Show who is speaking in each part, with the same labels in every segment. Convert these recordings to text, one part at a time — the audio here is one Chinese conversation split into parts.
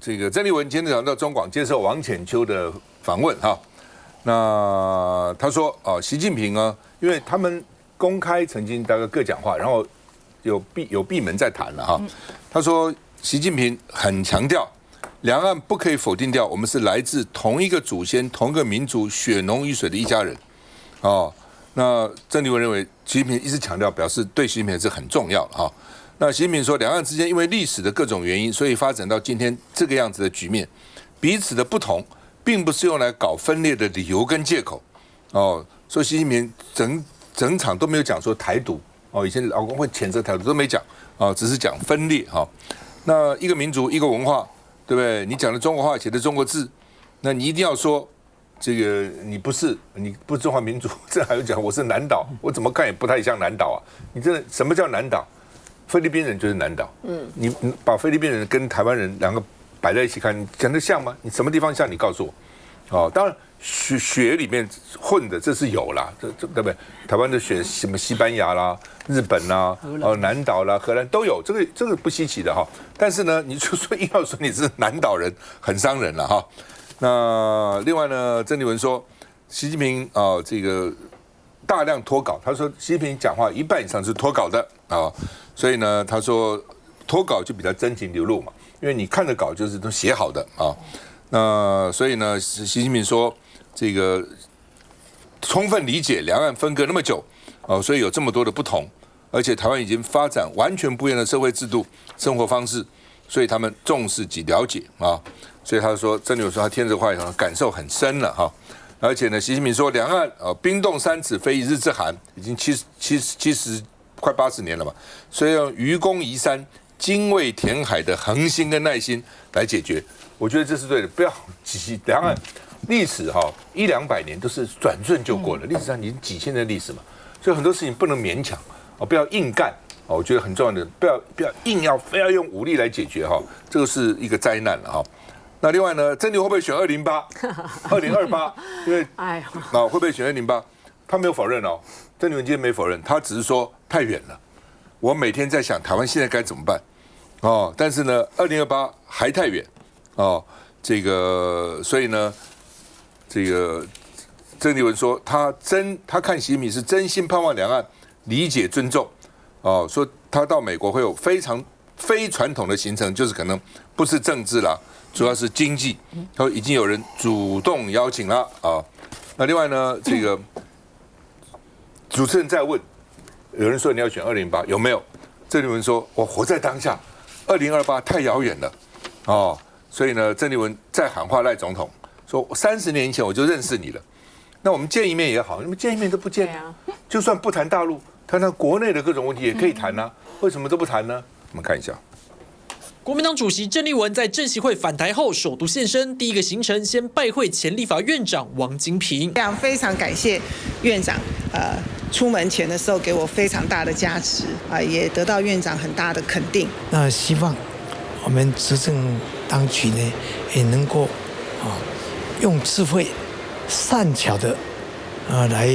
Speaker 1: 這個曾麗文今天早上到中廣接受王淺秋的訪問哈，那他說習近平啊，因為他們公開曾經大概各講話，然後有閉門在談了哈。他說習近平很強調，兩岸不可以否定掉，我們是來自同一個祖先、同一個民族、血濃於水的一家人。那曾麗文認為習近平一直強調，表示對習近平是很重要的哈。那習近平說，兩岸之間因為歷史的各種原因，所以發展到今天這個樣子的局面，彼此的不同，並不是用來搞分裂的理由跟借口。所以習近平整場都沒有講說台獨。以前老公會譴責台獨都沒講，只是講分裂哈。那一個民族一個文化，對不對？你講的中國話，寫的中國字，那你一定要說這個你不是中華民族，這還有講我是南島，我怎麼看也不太像南島啊。你真的什麼叫南島？菲律賓人就是南島。你把菲律賓人跟台灣人兩個擺在一起看，你講得像嗎？你什麼地方像？你告訴我。當然血裡面混的這是有啦，這對不對？台灣的血什麼西班牙啦、日本啦、南島啦、荷蘭都有，這個不稀奇的哈。但是呢，你就說硬要說你是南島人，很傷人了哈。那另外呢，曾麗文說，習近平這個大量脫稿，他說習近平講話一半以上是脫稿的所以呢，他說脫稿就比較真情流露嘛，因為你看的稿就是都寫好的那所以呢，習近平說這個充分理解兩岸分隔那麼久所以有這麼多的不同，而且台灣已經發展完全不一樣的社會制度、生活方式，所以他們重視及了解所以他說，曾麗文說他聽這話以後感受很深了而且呢，習近平說兩岸冰凍三尺非一日之寒，已經70快80年了嘛，所以要愚公移山、精衛填海的恆心跟耐心來解決，我覺得這是對的。不要急，兩岸歷史100-200年都是轉瞬就過了，歷史上已經幾千年的歷史嘛，所以很多事情不能勉強不要硬幹我覺得很重要的，不要硬要非要用武力來解決這個是一個災難了那另外呢，曾麗文會不會選208、2028？因為會不會選208？他沒有否認曾麗文今天沒否認，他只是說太遠了。我每天在想台灣現在該怎麼辦但是呢，2028還太遠這個所以呢，這個曾麗文說他看習近平是真心盼望兩岸理解尊重說他到美國會有非常非傳統的行程，就是可能不是政治啦，主要是經濟，他說已經有人主動邀請了那另外呢，這個主持人在問，有人說你要選2028，有沒有？曾麗文說我活在當下，2028太遙遠了所以呢，曾麗文在喊話賴總統說30年前我就認識你了，那我們見一面也好，你們見一面都不見就算不談大陸，談談國內的各種問題也可以談為什麼都不談呢？我們看一下。
Speaker 2: 國民黨主席曾麗文在政協會返台後首度現身，第一個行程先拜會前立法院長王金平。
Speaker 3: 非常感謝院長，出門前的時候給我非常大的加持也得到院長很大的肯定。
Speaker 4: 那希望我們執政當局呢，也能夠用智慧、善巧的來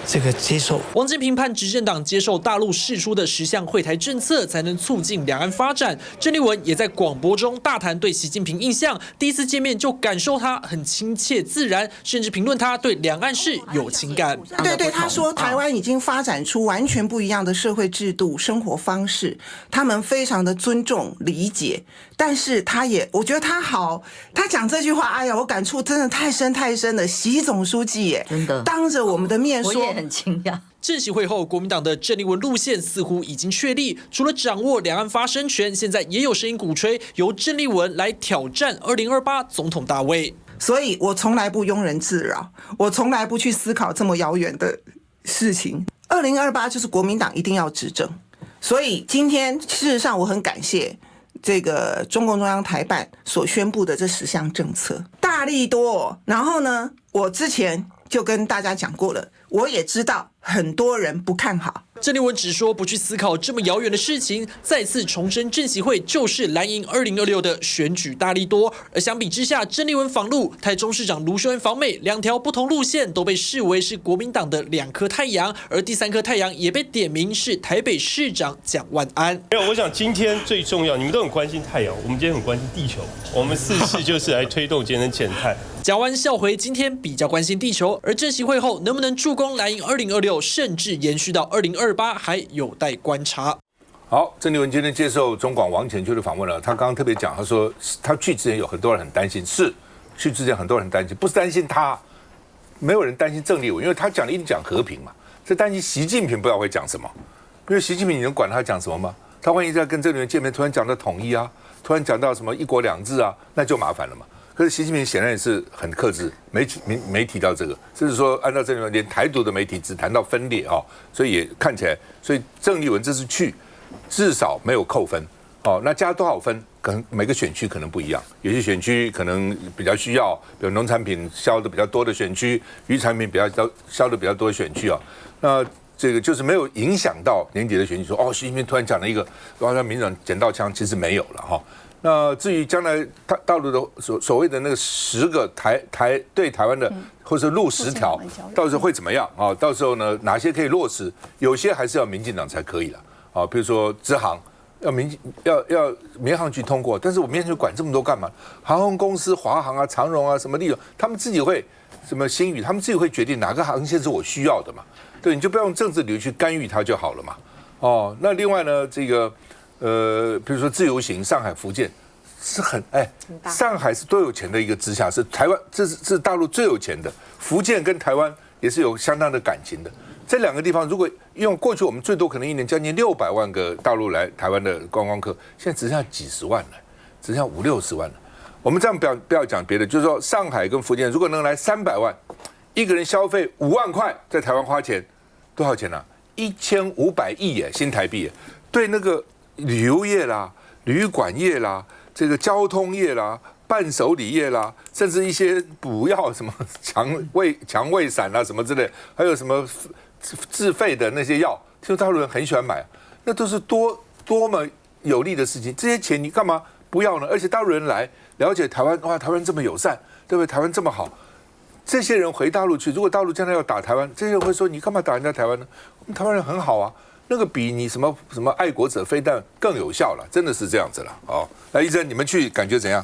Speaker 4: 這個接受。
Speaker 2: 王金平盼執政黨接受大陸釋出的10項惠台政策，才能促進兩岸發展。曾麗文也在廣播中大談對習近平印象，第一次見面就感受他很親切自然，甚至評論他對兩岸事有情感。
Speaker 3: 對，他說台灣已經發展出完全不一樣的社會制度、生活方式，他們非常的尊重理解。但是我覺得他好，他講這句話，哎呀，我感觸真的太深了。習總書記耶，真的當着我們的面說。
Speaker 5: 很驚訝。
Speaker 2: 政協會後，國民黨的曾麗文路線似乎已經確立，除了掌握兩岸發聲權，現在也有聲音鼓吹由曾麗文來挑戰2028總統大位。
Speaker 3: 所以我從來不庸人自擾，我從來不去思考這麼遙遠的事情。2028就是國民黨一定要執政，所以今天事實上我很感謝這個中共中央台辦所宣布的這10項政策，大力多。然後呢，我之前就跟大家講過了，我也知道很多人不看好。
Speaker 2: 鄭麗文只說不去思考這麼遙遠的事情，再次重申正習會就是藍營2026的選舉大利多。而相比之下，鄭麗文訪陸，台中市長盧秀燕訪美，兩條不同路線都被視為是國民黨的兩顆太陽，而第三顆太陽也被點名是台北市長蔣萬安。
Speaker 5: 沒有，我想今天最重要，你們都很關心太陽，我們今天很關心地球。我們4次就是來推動節能減碳。
Speaker 2: 蔣萬安笑回今天比較關心地球，而正習會後能不能助攻藍營2026，甚至延續到2028，還有待觀察。
Speaker 1: 好，鄭麗文今天接受中廣王淺秋的訪問了，他剛剛特別講，他說他去之前有很多人很擔心，是去之前很多人很擔心，不是擔心他，沒有人擔心鄭麗文，因為他講的一定講和平嘛，是擔心習近平不知道會講什麼，因為習近平你能管他講什麼嗎？他萬一在跟鄭麗文見面，突然講到統一啊，突然講到什麼一國兩制啊，那就麻煩了嘛。可是習近平顯然也是很克制，沒提到這個，甚至說按照這裡面連台獨的媒體只談到分裂哦，所以也看起來，所以鄭麗文這次去至少沒有扣分哦，那加多少分？可能每個選區可能不一樣，有些選區可能比較需要，比如農產品銷的比較多的選區，漁產品銷的比較多的選區啊，那這個就是沒有影響到年底的選舉，說哦，習近平突然講了一個，然後讓民進黨撿到槍，其實沒有了哈。那至於將來大陸的所謂的那個10個對台灣的，或者路10條，到時候會怎麼樣啊？到時候呢，哪些可以落實？有些還是要民進黨才可以了啊。比如說直航，要民航局通過，但是我民航局管這麼多幹嘛？航空公司華航啊、長榮啊、什麼利榮，他們自己會什麼星宇，他們自己會決定哪個航線是我需要的嘛？對，你就不要用政治理由去干預它就好了嘛。哦，那另外呢，這個。比如說自由行，上海、福建是很上海是多有錢的一個直轄市，台灣這是大陸最有錢的，福建跟台灣也是有相當的感情的。這兩個地方，如果用過去我們最多可能一年將近600萬個大陸來台灣的觀光客，現在只剩下幾十萬了，只剩下50-60萬了。我們這樣不要講別的，就是說上海跟福建如果能來300萬，一個人消費5萬塊在台灣花錢，多少錢呢？1500億耶，新台幣耶，對那個。旅遊業啦、旅館業啦、這個交通業啦、伴手禮業啦，甚至一些補藥什麼腸胃散啦什麼之類，還有什麼自費的那些藥，聽說大陸人很喜歡買，那都是多麼有利的事情。這些錢你幹嘛不要呢？而且大陸人來了解台灣，哇，台灣這麼友善，對不對？台灣這麼好，這些人回大陸去，如果大陸將來要打台灣，這些人會說你幹嘛打人家台灣呢？我們台灣人很好啊。那個比你什麼愛國者飛彈更有效了，真的是這樣子了。好，來，醫生，你們去感覺怎樣？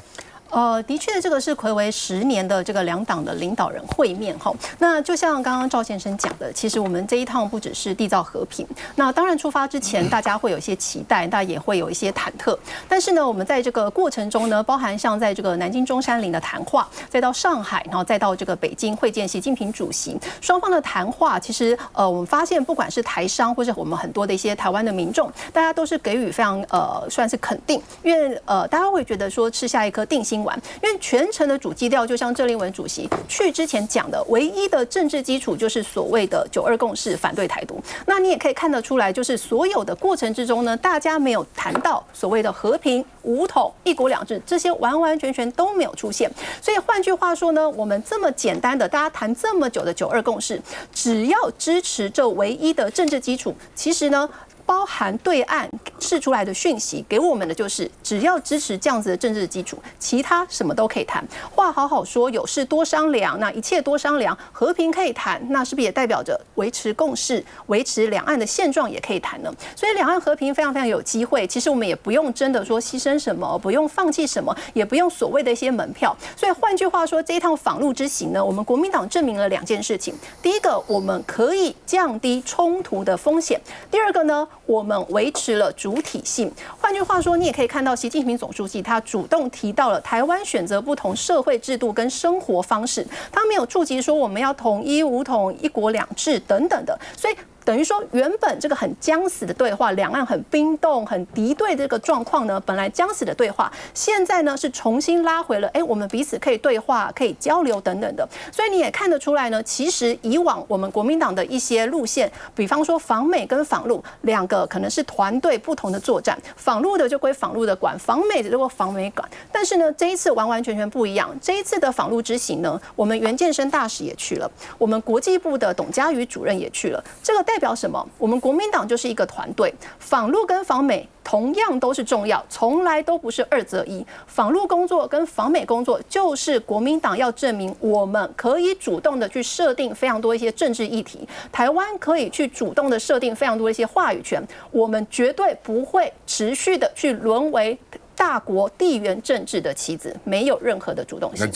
Speaker 6: 的確，這個是睽違10年的這個兩黨的領導人會面哈。那就像剛剛趙先生講的，其實我們這一趟不只是締造和平，那當然出發之前大家會有一些期待，但也會有一些忐忑。但是呢，我們在這個過程中呢，包含像在這個南京中山陵的談話，再到上海，然後再到這個北京會見習近平主席，雙方的談話，其實我們發現不管是台商或者我們很多的一些台灣的民眾，大家都是給予非常算是肯定，因為大家會覺得說吃下一顆定心丸。因為全程的主基調，就像鄭麗文主席去之前講的，唯一的政治基礎就是所謂的9·2共識，反對台獨。那你也可以看得出來，就是所有的過程之中呢，大家沒有談到所謂的和平、武統、一國兩制，這些完完全全都沒有出現。所以換句話說呢，我們這麼簡單的，大家談這麼久的9·2共識，只要支持這唯一的政治基礎，其實呢，包含對岸釋出來的訊息給我們的就是只要支持這樣子的政治基礎，其他什麼都可以談。話好好說，有事多商量，那一切多商量，和平可以談，那是不是也代表着維持共識、維持兩岸的現狀也可以談呢？所以兩岸和平非常非常有機會。其實我們也不用真的說犧牲什麼，不用放棄什麼，也不用所謂的一些門票。所以換句話說，這一趟訪陸之行呢，我們國民黨證明了2件事情：第一個，我們可以降低衝突的風險；第二個呢，我們維持了主體性。換句話說，你也可以看到習近平總書記他主動提到了台灣選擇不同社會制度跟生活方式，他沒有觸及說我們要統一、武統、一國兩制等等的。所以等於說原本這個很僵死的對話，兩岸很冰凍、很敵對這個狀況呢，本來僵死的對話，現在呢是重新拉回了，我們彼此可以對話、可以交流等等的。所以你也看得出來呢，其實以往我們國民黨的一些路線，比方說訪美跟訪陸兩個可能是團隊不同的作戰，訪陸的就歸訪陸的管，訪美的就歸訪美管。但是呢，這一次完完全全不一樣。這一次的訪陸之行呢，我們袁健生大使也去了，我們國際部的董家瑜主任也去了。這個代表什麼？我們國民黨就是一個團隊，訪陸跟訪美同樣都是重要，從來都不是二擇一。訪陸工作跟訪美工作，就是國民黨要證明我們可以主動的去設定非常多一些政治議題，台灣可以去主動的設定非常多一些話語權，我們絕對不會持續的去淪為大國地緣政治的棋子，沒有任何的主動性。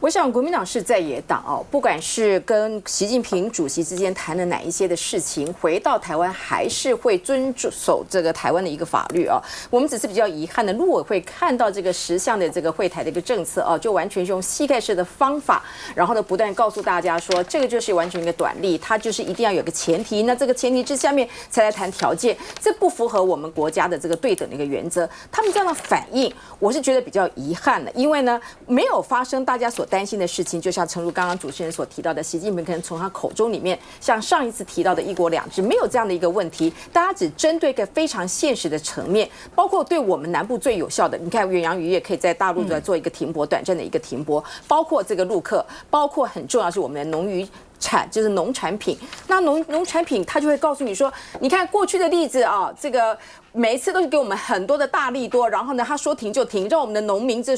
Speaker 7: 我想國民党是在野黨哦，不管是跟習近平主席之間談了哪一些的事情，回到台灣還是會遵守這個台灣的一個法律啊。我們只是比較遺憾的，陸委會看到這個10項的這個會台的一個政策啊，就完全是用膝蓋式的方法，然後呢不斷告訴大家說，這個就是完全一個短例，它就是一定要有個前提，那這個前提之下面才來談條件，這不符合我們國家的這個對等的一個原則。他們這樣的反應，我是覺得比較遺憾的，因為呢沒有發生大家所擔心的事情，就像誠如剛剛主持人所提到的，習近平可能從他口中裡面，像上一次提到的一國兩制，沒有這樣的一個問題，大家只針對一個非常現實的層面，包括對我們南部最有效的，你看遠洋漁業可以在大陸來做一個停泊，短暫的一個停泊，包括這個陸客，包括很重要是我們的農漁產，就是農產品。那農產品，他就會告訴你說，你看過去的例子啊，這個每一次都是給我們很多的大利多，然後呢，他說停就停，讓我們的農民這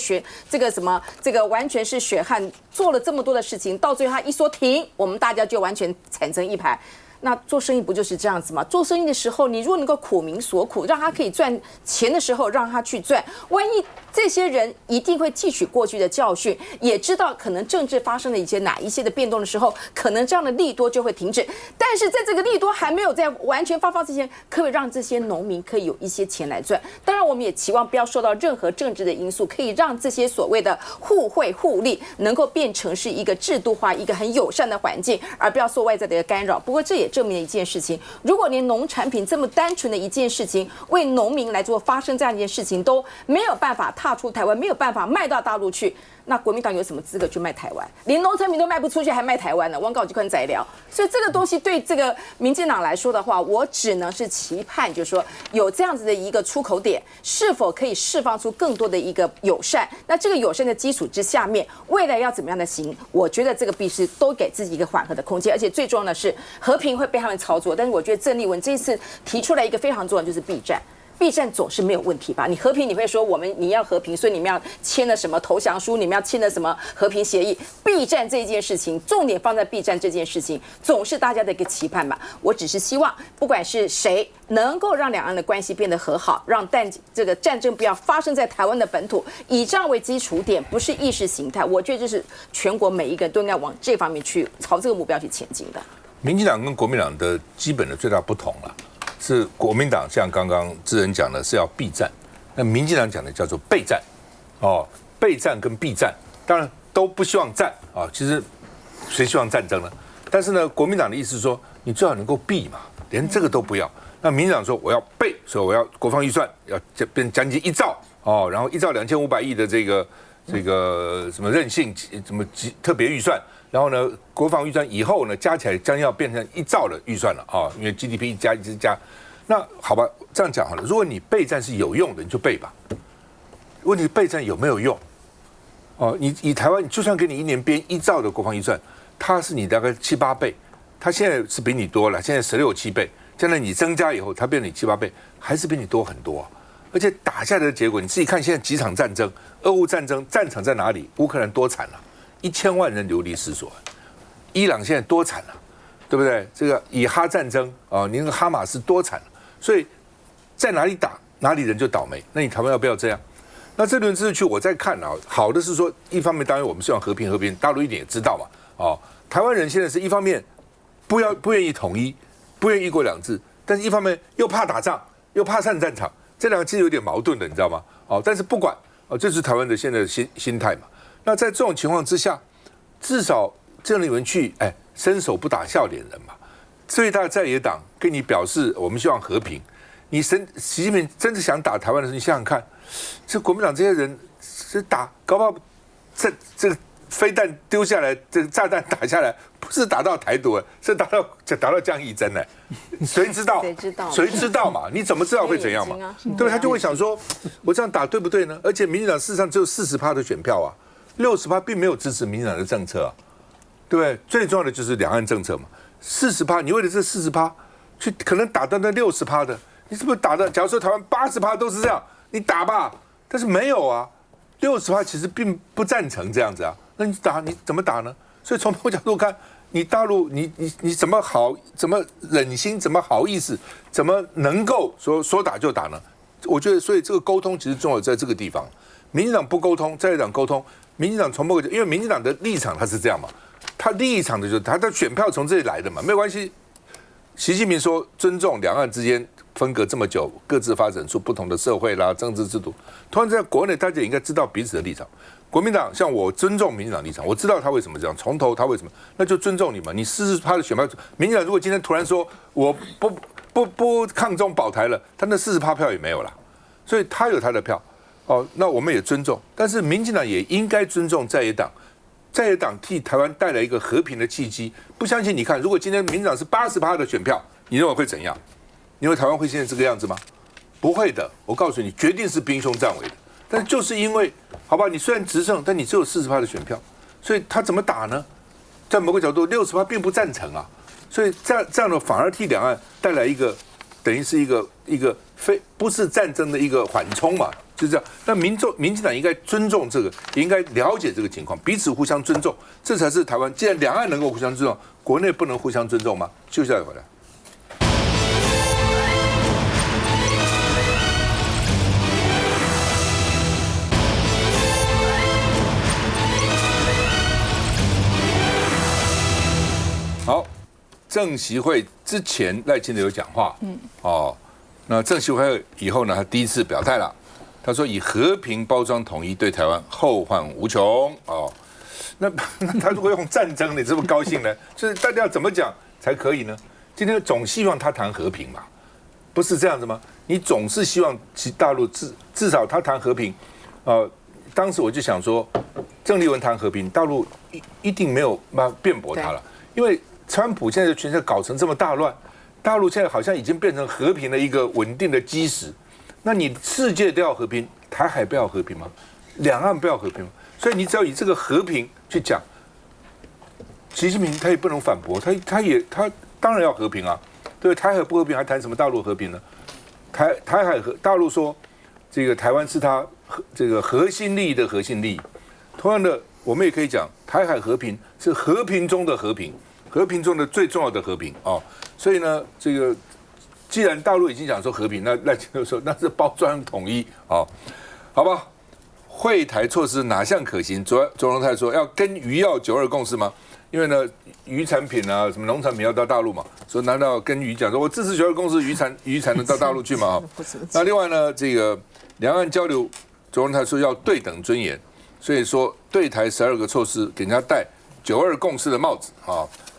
Speaker 7: 個什麼，這個完全是血汗做了這麼多的事情，到最後他一說停，我們大家就完全慘成一排。那做生意不就是這樣子嗎？做生意的時候，你如果能夠苦民所苦，讓他可以賺錢的時候，讓他去賺。萬一這些人一定會汲取過去的教訓，也知道可能政治發生了哪一些的變動的時候，可能這樣的利多就會停止。但是在這個利多還沒有在完全發放之前，可不可以讓這些農民可以有一些錢來賺？當然，我們也期望不要受到任何政治的因素，可以讓這些所謂的互惠互利能夠變成是一個制度化、一個很友善的環境，而不要受外在的一個干擾。不過這也證明了一件事情，如果連農產品這麼單純的一件事情，為農民來做发生這樣一件事情都沒有辦法踏出台灣，沒有辦法賣到大陸去，那國民黨有什麼資格去賣台灣？連農產品都賣不出去，還賣台灣呢？汪告幾款宰寮。所以這個東西對這個民進黨來說的話，我只能是期盼，就是說有這樣子的一個出口點，是否可以釋放出更多的一個友善？那這個友善的基礎之下面，未來要怎麼樣的行？我覺得這個必須都給自己一個緩和的空間，而且最重要的是和平會被他們操作。但是我覺得鄭麗文這一次提出來一個非常重要，就是避戰。避戰總是沒有問題吧？你和平你會說你要和平，所以你們要簽了什麼投降書，你們要簽了什麼和平協議？避戰這件事情，重點放在避戰這件事情，總是大家的一個期盼吧。我只是希望，不管是誰能夠讓兩岸的關係變得和好，讓這個戰爭不要發生在台灣的本土，以這樣為基礎點，不是意識形態。我覺得這是全國每一個人都應該往這方面去朝這個目標去前進的。
Speaker 1: 民進黨跟國民黨的基本的最大不同了。是國民黨像剛剛智仁講的是要避戰，那民進黨講的叫做備戰，哦，備戰跟避戰當然都不希望戰啊，其實誰希望戰爭呢？但是呢，國民黨的意思是說，你最好能夠避嘛，連這個都不要。那民進黨說我要備，所以我要國防預算要變將近1兆哦，然後1兆2500億的這個什麼韌性什麼特別預算。然後呢，國防預算以後呢，加起來將要變成1兆的預算了啊，因為 GDP 一直加。那好吧，這樣講好了，如果你備戰是有用的，你就備吧。問題備戰有沒有用？哦，你以台灣，你就算給你1年編1兆的國防預算，它是你大概7、8倍，它現在是比你多了，現在16、17倍，將來你增加以後，它變成你7、8倍，還是比你多很多。而且打下來的結果，你自己看現在幾場戰爭，俄烏戰爭戰場在哪裡？烏克蘭多慘啊！1000萬人流離失所，伊朗現在多慘啊，對不對？這個以哈戰爭啊，你那個哈馬斯多慘，所以在哪裡打，哪裡人就倒霉。那你台灣要不要這樣？那這輪這次去我在看啊，好的是說，一方面當然我們希望和平，大陸一點也知道嘛，哦，台灣人現在是一方面不願意統一，不願意1國2制，但是一方面又怕打仗，又怕上戰場，這兩個其實有點矛盾的，你知道嗎？哦，但是不管哦，這是台灣的現在的心態嘛。那在這種情況之下，至少鄭麗文去，伸手不打笑臉人嘛。最大在野黨跟你表示我們希望和平，習近平真的想打台灣的時候，你想想看，這國民黨這些人這打，搞不好這個飛彈丟下來，這個炸彈打下來，不是打到台獨，是打到江義珍呢？誰知道？誰知道嘛？你怎麼知道會怎樣嘛？对，他就會想說，我這樣打對不對呢？而且民進黨事實上只有40%的選票啊，60%並沒有支持民進黨的政策啊，對不对？最重要的就是兩岸政策嘛。40%，你為了這40%去可能打到那60%的，你是不是打到？假如說台灣80%都是這樣，你打吧，但是沒有啊，60%其實並不贊成這樣子啊。那你怎麼打呢？所以從某角度看，你大陸你怎麼忍心，怎麼好意思，怎麼能夠說打就打呢？我覺得，所以這個溝通其實重要在這個地方。民進黨不溝通，在野黨溝通。民進黨從某個，因為民進黨的立場他是這樣嘛，他立場的就是他的選票從這裡來的嘛，沒有關係。習近平說尊重兩岸之間分隔這麼久，各自發展出不同的社會啦、政治制度。同樣在國內，大家也應該知道彼此的立場。國民黨像我尊重民進黨立場，我知道他為什麼這樣，從頭他為什麼，那就尊重你嘛。你40%的選票，民進黨如果今天突然說我不抗中保台了，他那40%票也沒有了，所以他有他的票哦，那我們也尊重。但是民进黨也應該尊重在野黨，在野党替台灣帶來一個和平的契機。不相信你看，如果今天民進黨是80%的選票，你認為會怎樣？你認為台灣會現在這個樣子嗎？不會的，我告訴你，決定是兵凶戰危的。但就是因為，好吧，你雖然執政，但你只有40%的選票，所以他怎麼打呢？在某個角度，60%並不贊成啊，所以這樣的反而替兩岸帶來一個，等於是一個不是戰爭的一個緩衝嘛，就這樣。那民進黨應該尊重這個，也應該了解這個情況，彼此互相尊重，這才是台灣。既然兩岸能夠互相尊重，國內不能互相尊重嗎？休息一下回來。好，政習會之前賴清德有講話，那政習會以後呢，他第一次表態了，他說以和平包裝統一對台灣後患無窮那他如果用戰爭，你這麼高興呢？就是大家要怎麼講才可以呢？今天總希望他談和平嘛，不是這樣子嗎？你總是希望其大陸至少他談和平，當時我就想說，鄭麗文談和平，大陸一定沒有辦法辯駁他了，因為川普現在全世界搞成這麼大亂，大陸現在好像已經變成和平的一個穩定的基石。那你世界都要和平，台海不要和平嗎？兩岸不要和平嗎？所以你只要以這個和平去講，習近平他也不能反駁，他當然要和平啊，對，台海不和平還談什麼大陸和平呢？台海和大陸說這個台灣是他這個核心利益的核心利益，同樣的我們也可以講台海和平是和平中的和平。和平中的最重要的和平所以呢，這個既然大陸已經講說和平，那賴清德說那是包裝統一好吧？惠台措施哪項可行？周榮泰說要跟魚要92共識嗎？因為呢，魚產品啊，什麼農產品要到大陸嘛，所以難道跟魚講說我支持92共識，魚才能到大陸去嗎？那另外呢，這個兩岸交流，周榮泰說要對等尊嚴，所以說對台12個措施給人家戴92共識的帽子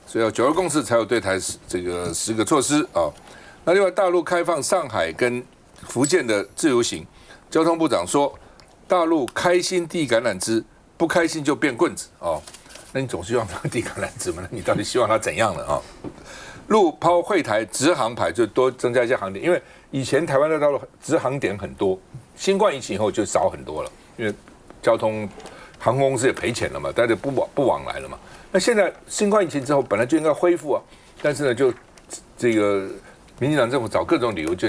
Speaker 1: 所以要92共識才有對台這個10個措施那另外，大陸開放上海跟福建的自由行，交通部長說，大陸開心遞橄欖枝，不開心就變棍子那你總是希望他遞橄欖枝嘛？那你到底希望他怎樣呢陸拋惠台直航牌，就多增加一些航點，因為以前台灣的大陸直航點很多，新冠疫情以後就少很多了，因為航空公司也賠錢了嘛，大家不往來了嘛。那現在新冠疫情之後，本來就應該恢復但是呢，就這個民進黨政府找各種理由，就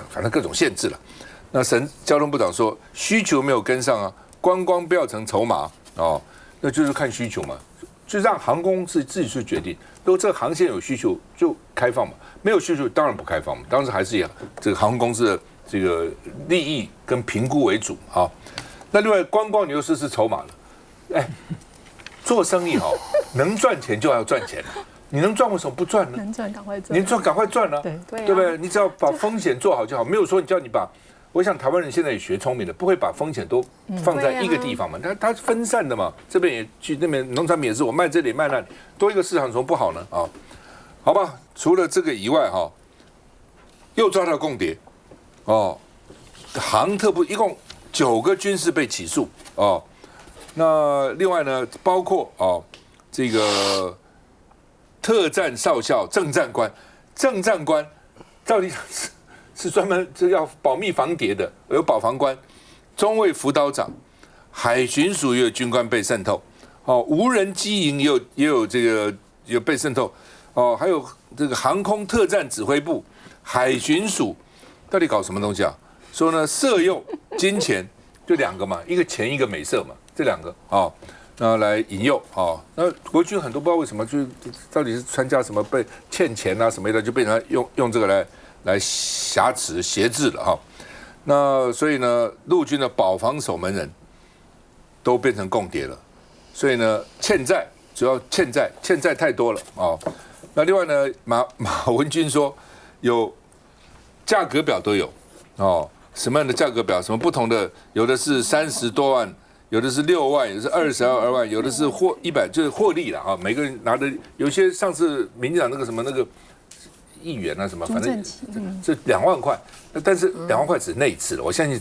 Speaker 1: 反正各種限制了。那交通部長說，需求沒有跟上觀光不要成籌碼那就是看需求嘛，就讓航空公司自己去決定。如果這個航線有需求，就開放嘛；沒有需求，當然不開放嘛。當時還是以這個航空公司的這個利益跟評估為主那另外，觀光你又是籌碼了，做生意能賺錢就要賺錢，你能賺為什麼不賺呢？
Speaker 6: 能賺趕快賺，
Speaker 1: 你賺趕快賺對不對？你只要把風險做好就好，沒有說叫你把。我想台灣人現在也學聰明了，不會把風險都放在一個地方嘛，它分散的嘛，這邊也去那邊農產品也是我賣這裡賣那裡，多一個市場怎麼不好呢好吧，除了這個以外哈，又抓到共諜哦，航特部一共9個軍士被起訴哦。那另外呢，包括這個特戰少校、政戰官到底是專門這要保密防諜的，有保防官、中尉輔導長、海巡署也有軍官被滲透，無人機營也有這個有被滲透。還有這個航空特戰指揮部、海巡署，到底搞什麼東西啊？說呢，色誘、金錢，就2個嘛，一個錢，一個美色嘛，這2個那來引誘那國軍很多不知道為什麼，就是到底是參加什麼被欠錢啊什麼的，就被人用這個來挾持、挾制了那所以呢，陸軍的保防守門人都變成共諜了，所以呢，主要欠債太多了那另外呢，馬文君說有價格表都有什麼樣的價格表？什麼不同的？有的是30多萬，有的是6萬，有的是22萬，有的是100，就是獲利了每個人拿的，有些上次民進黨那個什麼那個1元啊什麼，反正這2萬塊，但是2萬塊只那一次了，我相信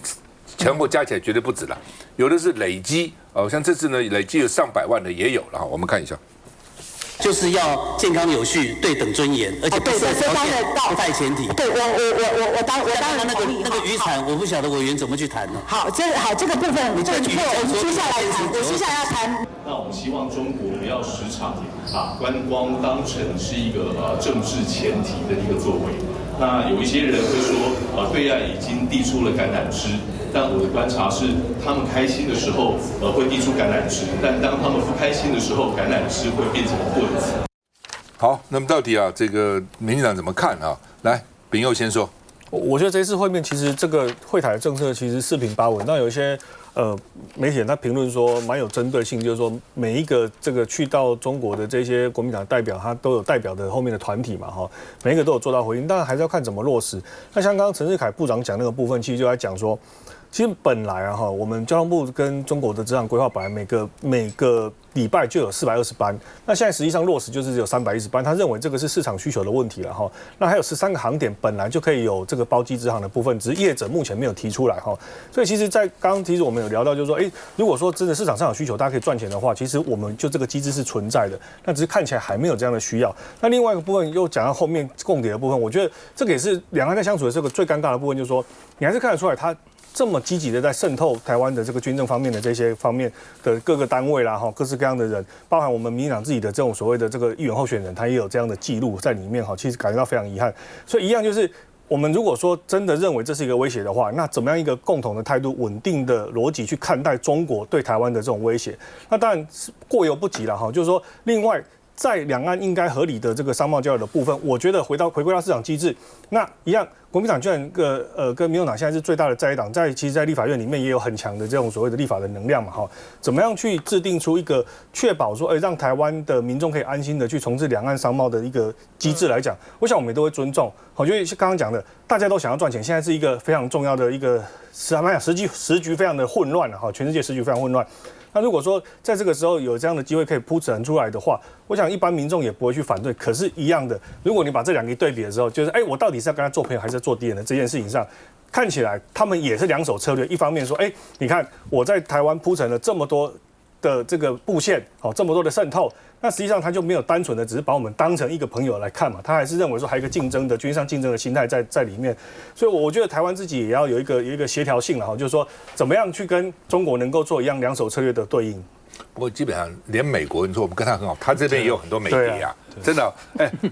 Speaker 1: 全部加起來絕對不止了。有的是累積像這次呢累積有上百萬的也有了我們看一下。
Speaker 8: 就是要健康有序、对等尊嚴，而且不设条件、不带前提。对我当然那个渔產，我不曉得委員怎麼去談呢？好，這個部分，我們接下來談，我接下來要談。
Speaker 9: 那我們希望中國不要時常把觀光當成是一個政治前提的一個作為。那有一些人會說，對岸已經遞出了橄欖枝，但我的觀察是，他們開心的時候會遞出橄欖枝，但當他們不開心的時候，橄欖枝會變成棍子。
Speaker 1: 好，那麼到底這個民進黨怎麼看來，秉佑先說。
Speaker 10: 我覺得這一次會面，其實這個會台的政策其實四平八穩。那有一些媒體人他評論說蠻有針對性，就是說每一個這個去到中國的這些國民黨代表，他都有代表的後面的團體嘛每一個都有做到回應，當然還是要看怎麼落實。那像剛剛陳世凱部長講那個部分，其實就在講說，其實本來我們交通部跟中國的職場規劃本來每個禮拜就有420班，那現在實際上落實就是只有310班。他認為這個是市場需求的問題了那還有13個航點本來就可以有這個包機直航的部分，只是業者目前沒有提出來所以其實，在剛剛其實我們有聊到，就是說，如果說真的市場上有需求，大家可以賺錢的話，其實我們就這個機制是存在的，那只是看起來還沒有這樣的需要。那另外一個部分又講到後面共諜的部分，我覺得這個也是兩岸在相處的這個最尷尬的部分，就是說你還是看得出來他這麼積極的在滲透台灣的這個軍政方面的這些方面的各個單位啦，各式各樣的人，包含我們民進黨自己的這種所謂的這個議員候選人，他也有這樣的記錄在裡面其實感覺到非常遺憾。所以一樣就是，我們如果說真的認為這是一個威脅的話，那怎麼樣一個共同的態度、穩定的邏輯去看待中國對台灣的這種威脅？那當然是過猶不及了就是說，另外在兩岸應該合理的這個商貿交流的部分，我覺得回歸到市場機制，那一樣。國民黨居然跟民眾黨現在是最大的在野黨，其實，在立法院裡面也有很強的這種所謂的立法的能量嘛，怎麼樣去制定出一個確保說，讓台灣的民眾可以安心的去從事兩岸商貿的一個機制來講，我想我們也都會尊重。因為剛剛講的，大家都想要賺錢，現在是一個非常重要的一個時局非常的混亂了全世界時局非常混亂。那如果說在這個時候有這樣的機會可以鋪陳出來的話，我想一般民眾也不會去反對。可是，一樣的，如果你把這兩個一對比的時候，就是我到底是要跟他做朋友還是要做敵人的這件事情上，看起來他們也是兩手策略。一方面說，你看我在台灣鋪陳了這麼多的這個布線，這麼多的滲透，那實際上他就沒有單純的只是把我們當成一個朋友來看嘛，他還是認為說還有一個競爭的軍事上競爭的心態在裡面。所以我覺得台灣自己也要有一個協調性了就是說怎麼樣去跟中國能夠做一樣兩手策略的對應。
Speaker 1: 不過基本上連美國，你說我們跟他很好，他這邊也有很多美諜真的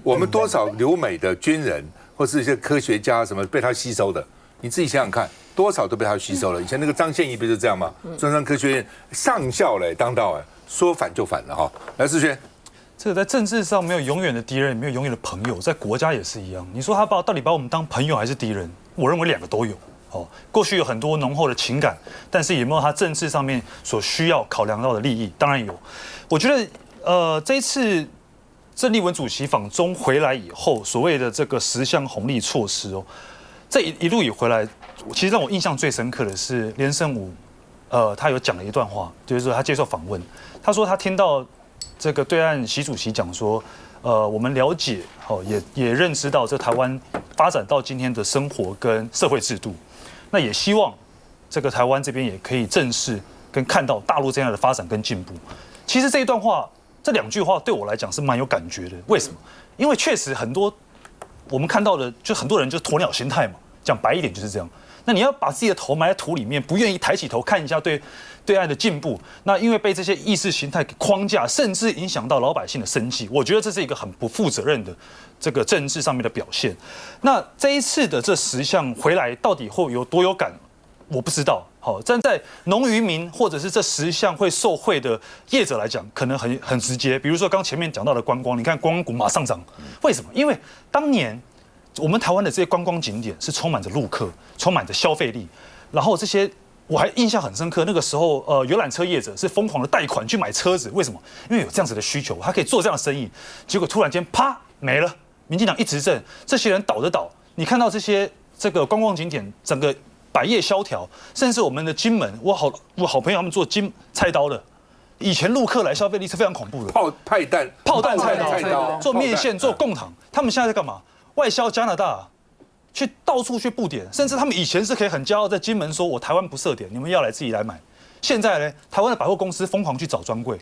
Speaker 1: 我們多少留美的軍人或是一些科學家什麼被他吸收的，你自己想想看，多少都被他吸收了。以前那個張憲義不是這樣嗎？中山科學院上校當到說反就反了來，世軒，
Speaker 11: 這個在政治上沒有永遠的敵人，也沒有永遠的朋友，在國家也是一樣。你說他到底把我們當朋友還是敵人？我認為兩個都有。過去有很多濃厚的情感，但是有沒有他政治上面所需要考量到的利益？當然有。我覺得這一次鄭麗文主席訪中回來以後，所謂的這個10項紅利措施這一路以回來，其實讓我印象最深刻的是連勝武，他有講了一段話，就是說他接受訪問，他說他聽到這個對岸習主席講說，我們了解，也認知到這台灣發展到今天的生活跟社會制度，那也希望這個台灣這邊也可以正視跟看到大陸這樣的發展跟進步。其實這一段話，這2句話對我來講是蠻有感覺的。為什麼？因為確實很多我們看到的，就很多人就鴕鳥心態嘛，講白一點就是這樣。那你要把自己的頭埋在土裡面，不願意抬起頭看一下對岸的進步，那因為被這些意識形態給框架，甚至影響到老百姓的生計，我覺得這是一個很不負責任的這個政治上面的表現。那這一次的這10項回來，到底會有多有感，我不知道。好，站在農漁民或者是這10項會受惠的業者來講，可能很直接。比如說剛前面講到的觀光，你看觀光股馬上漲，為什麼？因為當年我們台灣的這些觀光景點是充滿着陸客，充滿着消費力，然後這些。我還印象很深刻，那個時候，遊覽車業者是瘋狂的貸款去買車子，為什麼？因為有這樣子的需求，他可以做這樣的生意。結果突然間，啪，沒了。民進黨一執政，這些人倒的倒。你看到這些這個觀光景點，整個百業蕭條，甚至我們的金門，我好朋友他們做菜刀的，以前陸客來消費力是非常恐怖的，炮彈菜刀，做麵線，做貢糖，他們現在在幹嘛？外銷加拿大。去到處去布點，甚至他們以前是可以很驕傲在金门說：“我台灣不設點，你們要来自己來買。”現在呢，台灣的百貨公司瘋狂去找專櫃，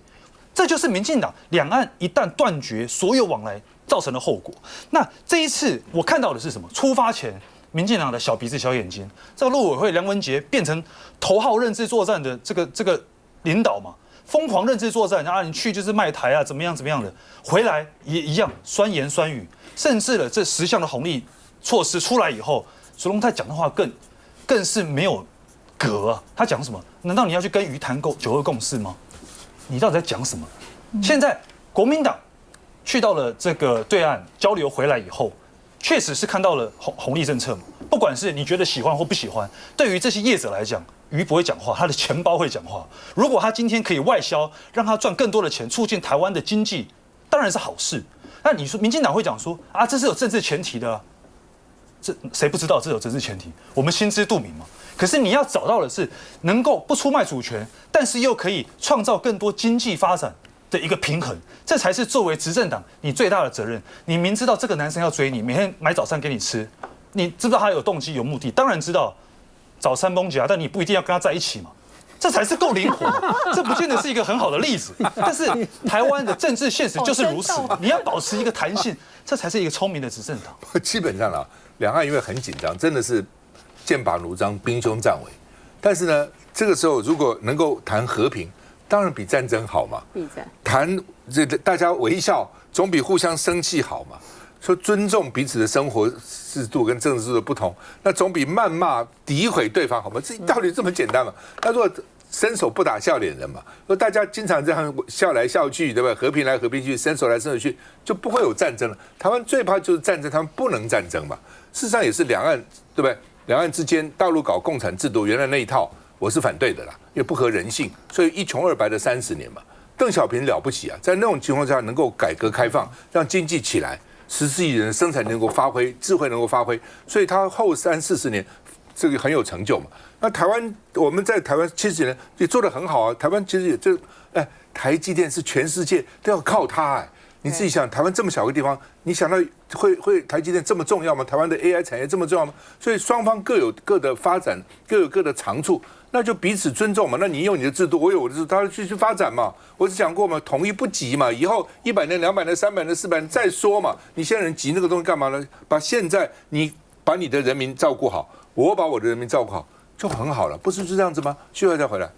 Speaker 11: 這就是民進黨兩岸一旦斷絕所有往來造成的後果。那這一次我看到的是什麼？出發前，民進黨的小鼻子小眼睛，這個陸委會梁文傑變成頭號認知作戰的這個領導嘛，瘋狂認知作戰啊，你去就是賣台啊，怎麼樣的，回來也一樣酸言酸語，甚至了這10項的紅利措施出來以後，蘇榮泰講的話更是沒有格啊！他講什麼？難道你要去跟魚談9·2共識嗎？你到底在講什麼？現在國民黨去到了這個對岸交流回來以後，確實是看到了紅利政策嘛。不管是你覺得喜歡或不喜歡，對於這些業者來講，魚不會講話，他的錢包會講話。如果他今天可以外銷，讓他賺更多的錢，促進台灣的經濟，當然是好事。那你說民進黨會講說啊，這是有政治前提的啊。這誰不知道這有政治前提？我們心知肚明嘛。可是你要找到的是能夠不出賣主權，但是又可以創造更多經濟發展的一個平衡，這才是作為執政黨你最大的責任。你明知道這個男生要追你，每天買早餐給你吃，你知不知道他有動機有目的？當然知道，早餐崩夾，但你不一定要跟他在一起嘛。這才是夠靈活的，這不見得是一個很好的例子。但是台灣的政治現實就是如此，你要保持一個彈性，這才是一個聰明的執政黨。
Speaker 1: 基本上啊，兩岸因為很緊張，真的是劍拔弩張、兵凶戰危。但是呢，這個時候如果能夠談和平，當然比戰爭好嘛。談這大家微笑，總比互相生氣好嘛。說尊重彼此的生活制度跟政治制度的不同，那總比謾罵、詆毀對方好嗎？這道理這麼簡單嘛？他說伸手不打笑臉人嘛，說大家經常這樣笑來笑去，對吧？和平來和平去，伸手來伸手去，就不會有戰爭了。台灣最怕就是戰爭，他們不能戰爭嘛。事實上也是兩岸，對不對？兩岸之間，大陸搞共產制度，原來那一套我是反對的啦，因為不合人性，所以一窮二白的30年嘛。鄧小平了不起啊，在那種情況下能夠改革開放，讓經濟起來。14億人的生產能夠發揮，智慧能夠發揮，所以他後30-40年這個很有成就嘛。那台灣，我們在台灣70幾年也做得很好啊。台灣其實也就，台積電是全世界都要靠它哎。你自己想，台灣這麼小個地方，你想到會台積電這麼重要嗎？台灣的 AI 產業這麼重要嗎？所以雙方各有各的發展，各有各的長處，那就彼此尊重嘛。那你有你的制度，我有我的制度，大家繼續發展嘛。我只講過嘛，統一不急嘛，以後100年、200年、300年、400年再說嘛。你現在人急那個東西幹嘛呢？現在你把你的人民照顧好，我把我的人民照顧好，就很好了，不是就這樣子嗎？需要再回來。